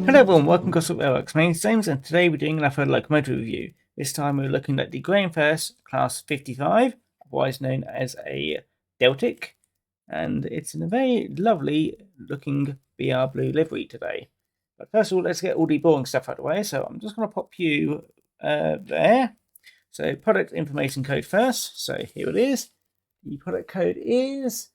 Hello everyone, welcome to Gosport Railworks. My name is James and today we're doing another locomotive review. This time we're looking at the Farish Class 55, otherwise known as a Deltic, and it's in a very lovely looking BR blue livery today. But first of all, let's get all the boring stuff out of the way, so I'm just going to pop you there. So product information code first, so here it is. The product code is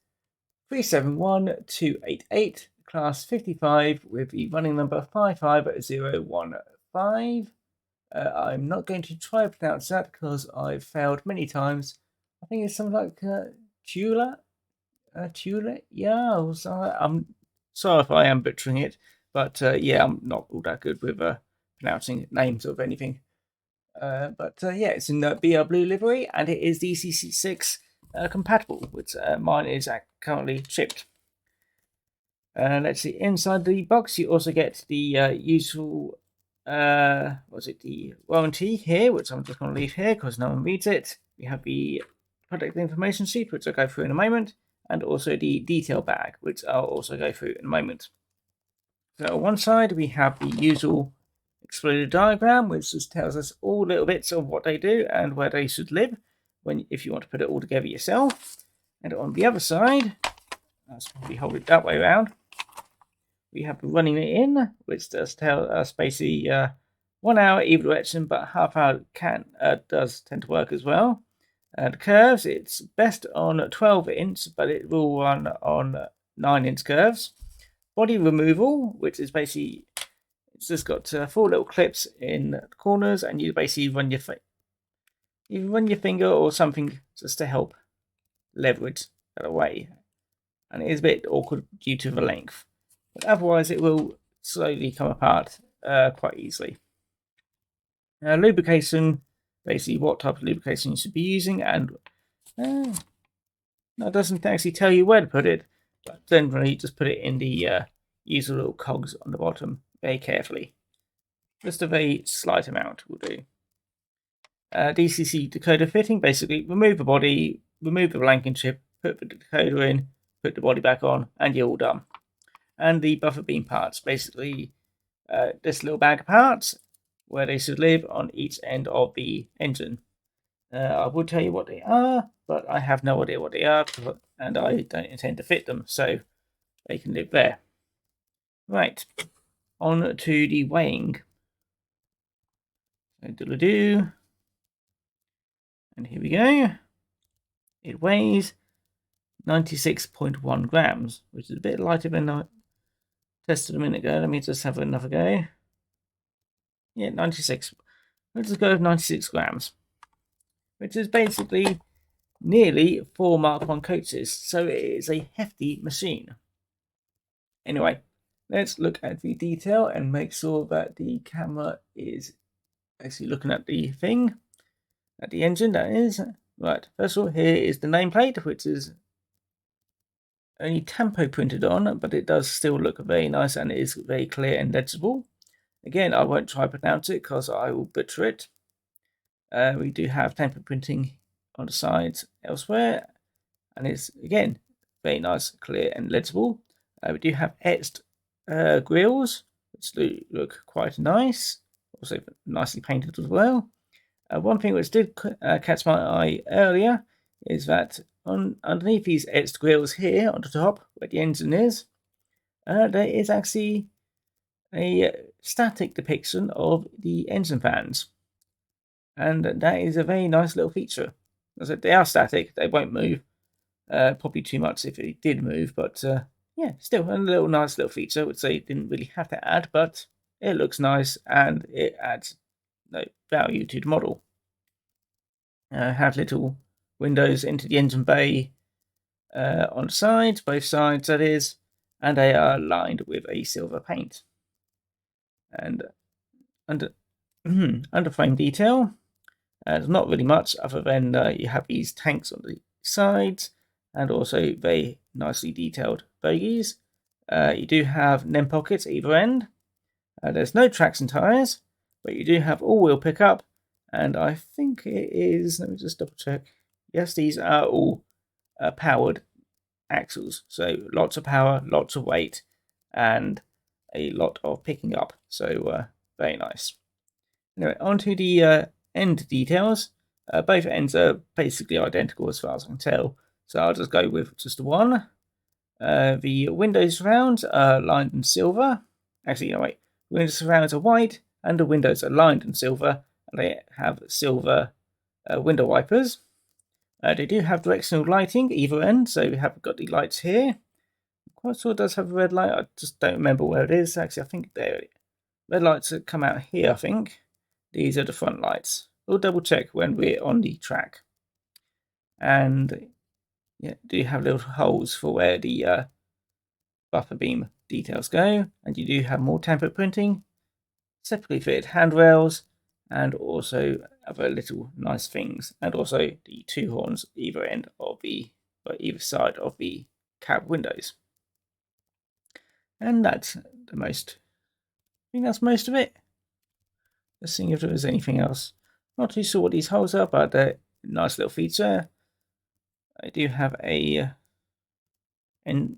371288. Class 55 with the running number 55015. I'm not going to try to pronounce that because I've failed many times. I think it's something like Tula? Yeah, I'm sorry if I am butchering it, but yeah, I'm not all that good with pronouncing names of anything. But yeah, it's in the BR Blue livery and it is DCC6 compatible, which mine is currently shipped. Let's see, inside the box you also get the usual, the warranty here, which I'm just going to leave here because no one reads it. We have the product information sheet, which I'll go through in a moment, and also the detail bag, which I'll also go through in a moment. So on one side we have the usual exploded diagram, which just tells us all little bits of what they do and where they should live if you want to put it all together yourself. And on the other side, let's probably hold it that way around, we have running it in, which does tell us basically 1 hour either direction, but half hour does tend to work as well. The curves, it's best on 12-inch, but it will run on 9-inch curves. Body removal, which is basically, it's just got 4 little clips in the corners, and you basically run your finger or something just to help leverage that away. And it is a bit awkward due to the length, but otherwise it will slowly come apart quite easily. Lubrication, basically what type of lubrication you should be using, and that doesn't actually tell you where to put it, but generally just put it in the usual little cogs on the bottom very carefully. Just a very slight amount will do. DCC decoder fitting, basically remove the body, remove the blanking chip, put the decoder in, put the body back on, and you're all done. And the buffer beam parts, basically this little bag of parts where they should live on each end of the engine. I will tell you what they are, but I have no idea what they are, and I don't intend to fit them, so they can live there. Right, on to the weighing. So do, and here we go. It weighs 96.1 grams, which is a bit lighter than I tested a minute ago. Let me just have another go. Yeah, 96. Let's just go with 96 grams, which is basically nearly 4 Mark 1 coaches, so it is a hefty machine. Anyway, let's look at the detail and make sure that the camera is actually looking at the thing, at the engine, that is. Right, first of all, here is the nameplate, which is only tempo printed on, but it does still look very nice and it is very clear and legible. Again, I won't try to pronounce it because I will butcher it. We do have tempo printing on the sides elsewhere, and it's again very nice, clear and legible. We do have etched grills, which look quite nice, also nicely painted as well. One thing which did catch my eye earlier is that underneath these etched grills here on the top, where the engine is, there is actually a static depiction of the engine fans, and that is a very nice little feature. As I said, they are static, they won't move, probably too much if it did move, but yeah, still a nice little feature which they didn't really have to add, but it looks nice and it adds value to the model. Have little windows into the engine bay on the sides, both sides that is, and they are lined with a silver paint. And under frame detail, there's not really much other than you have these tanks on the sides and also very nicely detailed bogies. You do have NEM pockets at either end. There's no traction tyres, but you do have all-wheel pickup, and I think it is, let me just double check. Yes, these are all powered axles, so lots of power, lots of weight, and a lot of picking up, so very nice. Anyway, on to the end details. Both ends are basically identical as far as I can tell, so I'll just go with just one. The windows surrounds are lined in silver. Actually, no, wait. Windows surrounds are white, and the windows are lined in silver, and they have silver window wipers. They do have directional lighting either end, so we have got the lights here. Quite sure it does have a red light. I just don't remember where it is. Actually, I think there. Red lights that come out here, I think. These are the front lights. We'll double check when we're on the track. And yeah, do have little holes for where the buffer beam details go. And you do have more template printing, separately fitted handrails, and also other little nice things. And also the two horns either end of either side of the cab windows. And that's the most. I think that's most of it. Let's see if there's anything else. Not too sure what these holes are, but they're a nice little feature. I do have a and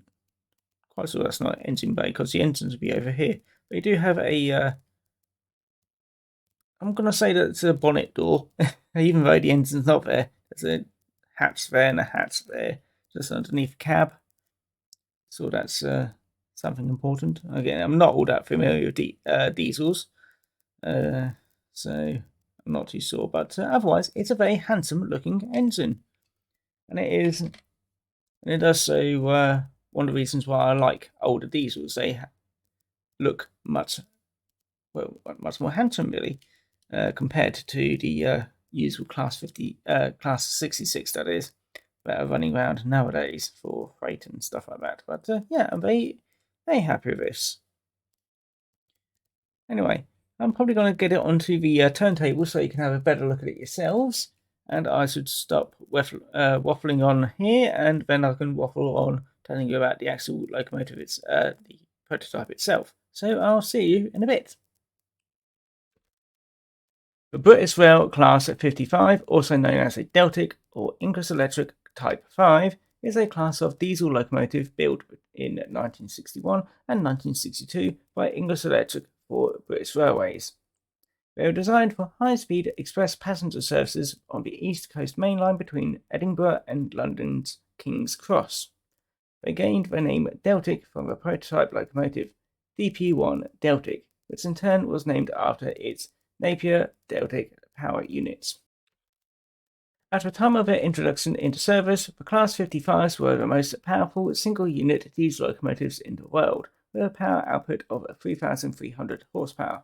quite sure that's not an engine bay because the engines will be over here. But you do have a I'm gonna say that it's a bonnet door, even though the engine's not there. There's a hatch there and a hatch there, just underneath the cab. So that's something important. Again, I'm not all that familiar with diesels, so I'm not too sure. But otherwise, it's a very handsome-looking engine, and it does so. One of the reasons why I like older diesels, they look much more handsome, really. Compared to the usual Class 50, Class 66, that is, that are running around nowadays for freight and stuff like that. But yeah, I'm very happy with this. Anyway, I'm probably going to get it onto the turntable so you can have a better look at it yourselves. And I should stop waffling on here, and then I can waffle on telling you about the actual locomotive, the prototype itself. So I'll see you in a bit. The British Rail Class 55, also known as a Deltic or English Electric Type 5, is a class of diesel locomotive built in 1961 and 1962 by English Electric for British Railways. They were designed for high-speed express passenger services on the East Coast Main Line between Edinburgh and London's King's Cross. They gained the name Deltic from a prototype locomotive, DP1 Deltic, which in turn was named after its Napier Deltic power units. At the time of their introduction into service, the Class 55s were the most powerful single-unit diesel locomotives in the world, with a power output of 3,300 horsepower.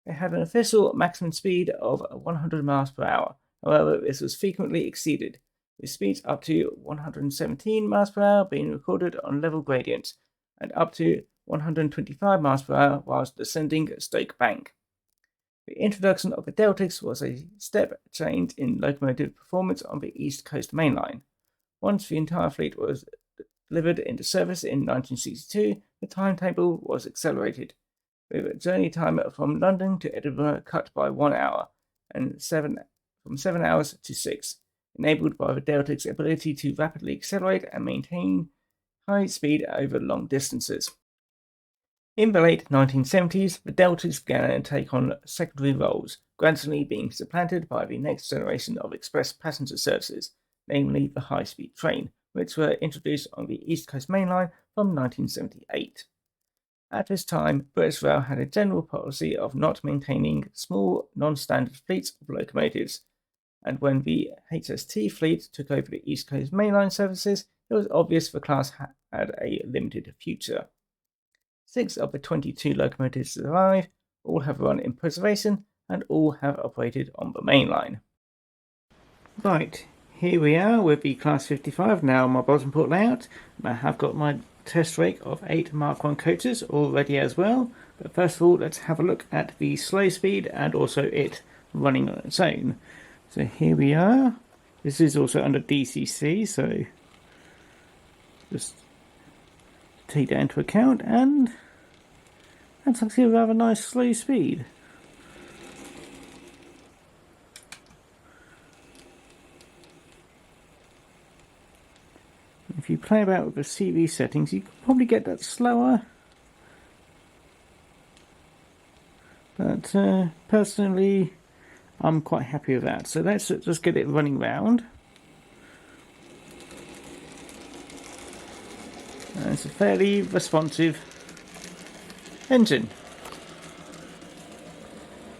They had an official maximum speed of 100 miles per hour. However, this was frequently exceeded, with speeds up to 117 miles per hour being recorded on level gradients, and up to 125 miles per hour whilst descending Stoke Bank. The introduction of the Deltics was a step change in locomotive performance on the East Coast Main Line. Once the entire fleet was delivered into service in 1962, the timetable was accelerated, with a journey time from London to Edinburgh cut by 1 hour, and from 7 hours to 6, enabled by the Deltic's ability to rapidly accelerate and maintain high speed over long distances. In the late 1970s, the Deltics began to take on secondary roles, gradually being supplanted by the next generation of express passenger services, namely the high-speed train, which were introduced on the East Coast Main Line from 1978. At this time, British Rail had a general policy of not maintaining small, non-standard fleets of locomotives, and when the HST fleet took over the East Coast Main Line services, it was obvious the class had a limited future. 6 of the 22 locomotives survive, all have run in preservation, and all have operated on the main line. Right, here we are with the Class 55, now my bottom port layout. I have got my test rake of 8 Mark 1 coaches all ready as well, but first of all let's have a look at the slow speed and also it running on its own. So here we are. This is also under DCC, so just take that into account, and that's actually a rather nice slow speed. If you play about with the CV settings, you can probably get that slower. But personally, I'm quite happy with that. So let's just get it running round. It's a fairly responsive engine.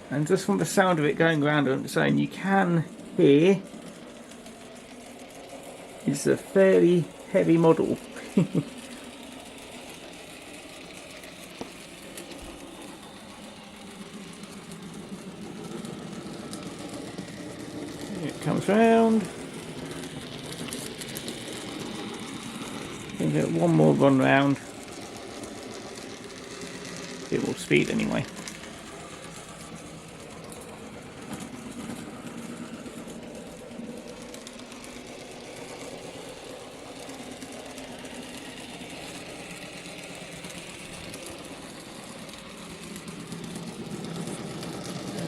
And just from the sound of it going around on its own, you can hear it's a fairly heavy model. It comes round. Give it one more run round. A bit more speed anyway.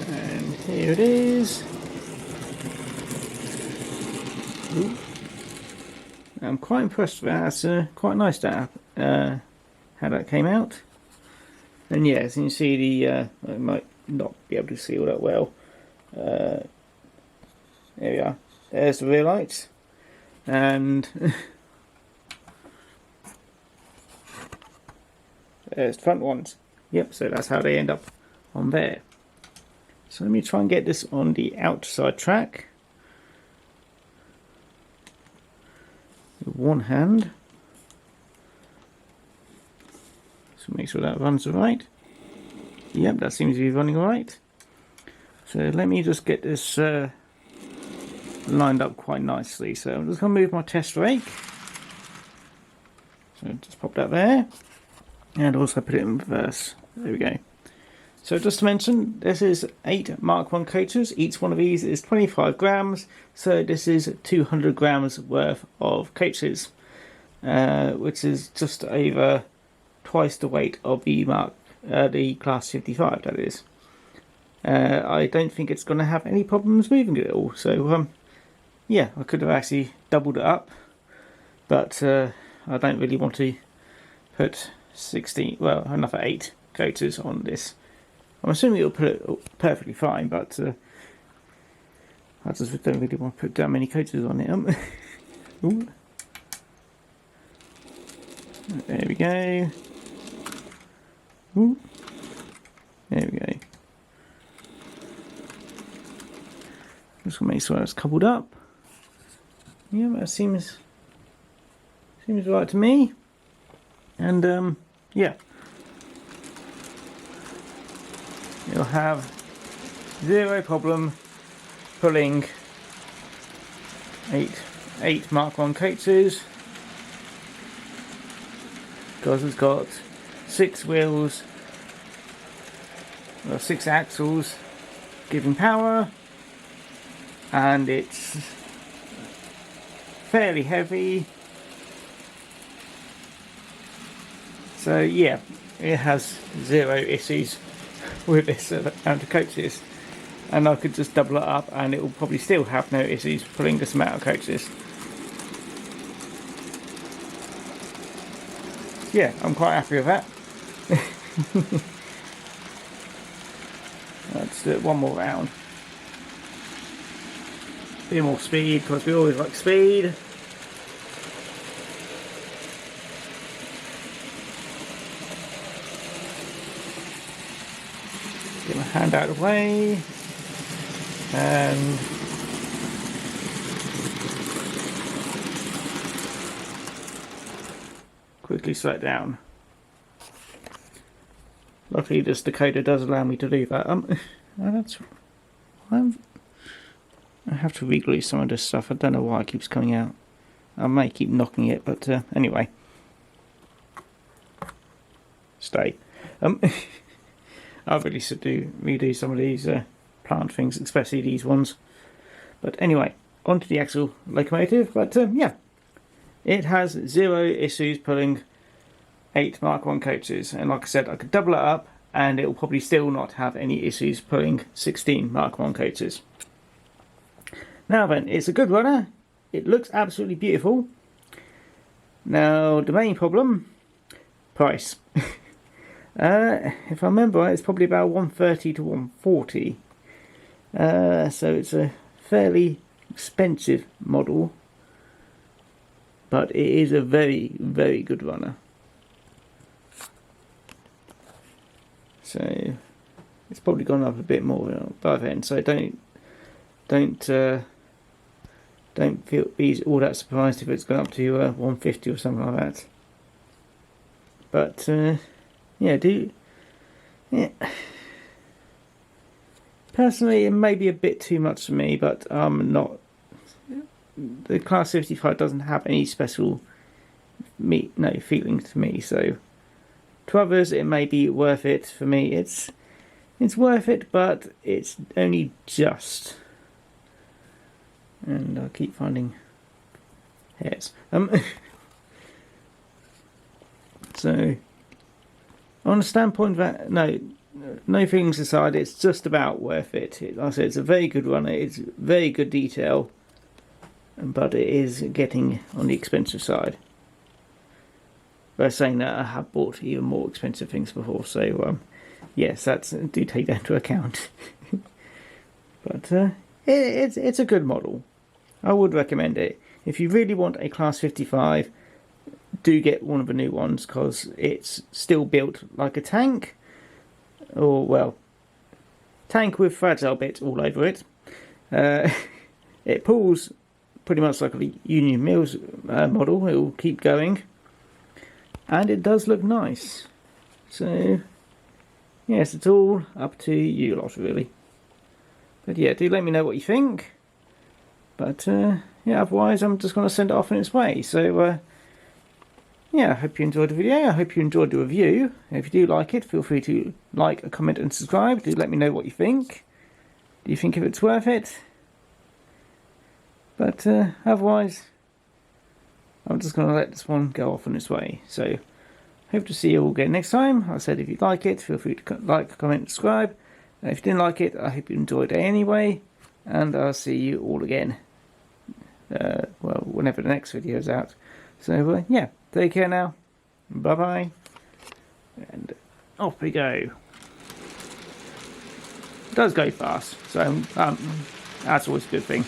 And here it is. Ooh. I'm quite impressed with that. It's quite nice that how that came out. And yeah, as you can see, I might not be able to see all that well. There we are. There's the rear lights, and there's the front ones. Yep, so that's how they end up on there. So let me try and get this on the outside track. With one hand. So make sure that runs right. Yep, that seems to be running right. So let me just get this lined up quite nicely. So I'm just going to move my test rake. So just pop that there. And also put it in reverse. There we go. So just to mention, this is 8 Mark 1 coaters. Each one of these is 25 grams. So this is 200 grams worth of coaches, which is just over twice the weight of the the Class 55, that is. I don't think it's going to have any problems moving it at all. So yeah, I could have actually doubled it up, but I don't really want to put 16, well, another 8 coaters on this. I'm assuming it'll put it perfectly fine, but I just don't really want to put that many coaters on it. Ooh. There we go. Ooh. There we go. Just gonna make sure that's coupled up. Yeah, that seems right to me. And yeah. You'll have zero problem pulling 8 Mark 1 coaters, because it's got 6 wheels, well, 6 axles giving power, and it's fairly heavy. So yeah, it has zero issues with this amount of coaches, and I could just double it up and it will probably still have no issues pulling this amount of coaches. Yeah, I'm quite happy with that. Let's do it one more round. A bit more speed, because we always like speed. Get my hand out of the way, and quickly slow it down. Luckily this decoder does allow me to do that. I have to re-glue some of this stuff. I don't know why it keeps coming out. I may keep knocking it, but anyway. Stay. I really should redo some of these plant things, especially these ones. But anyway, onto the actual locomotive. But yeah, it has zero issues pulling 8 Mark 1 coaches, and like I said, I could double it up and it will probably still not have any issues pulling 16 Mark 1 coaches. Now then, it's a good runner. It looks absolutely beautiful. Now the main problem, price. If I remember right, it's probably about 130 to 140. So it's a fairly expensive model, but it is a very, very good runner. So it's probably gone up a bit more by then. So don't be all that surprised if it's gone up to 150 or something like that. But yeah, personally, it may be a bit too much for me, but not. The Class 55 doesn't have any special feelings to me. So to others, it may be worth it. For me, it's worth it, but it's only just. And I keep finding hairs. So, on a standpoint that no feelings aside, it's just about worth it. Like I said, it's a very good runner. It's very good detail, but it is getting on the expensive side. But saying that, I have bought even more expensive things before, so yes, do take that into account. But it's a good model. I would recommend it. If you really want a Class 55, do get one of the new ones, because it's still built like a tank. Or, well, tank with fragile bits all over it. It pulls pretty much like a Union Mills model. It will keep going. And it does look nice. So, yes, it's all up to you lot, really. But yeah, do let me know what you think. But yeah, otherwise I'm just going to send it off in its way. So yeah, I hope you enjoyed the video. I hope you enjoyed the review. If you do like it, feel free to like, comment and subscribe. Do let me know what you think. Do you think if it's worth it? But otherwise, I'm just going to let this one go off on its way. So hope to see you all again next time. Like I said, if you like it, feel free to like, comment and subscribe. And if you didn't like it, I hope you enjoyed it anyway. And I'll see you all again. Well, whenever the next video is out. So yeah, take care now. Bye bye. And off we go. It does go fast, so that's always a good thing.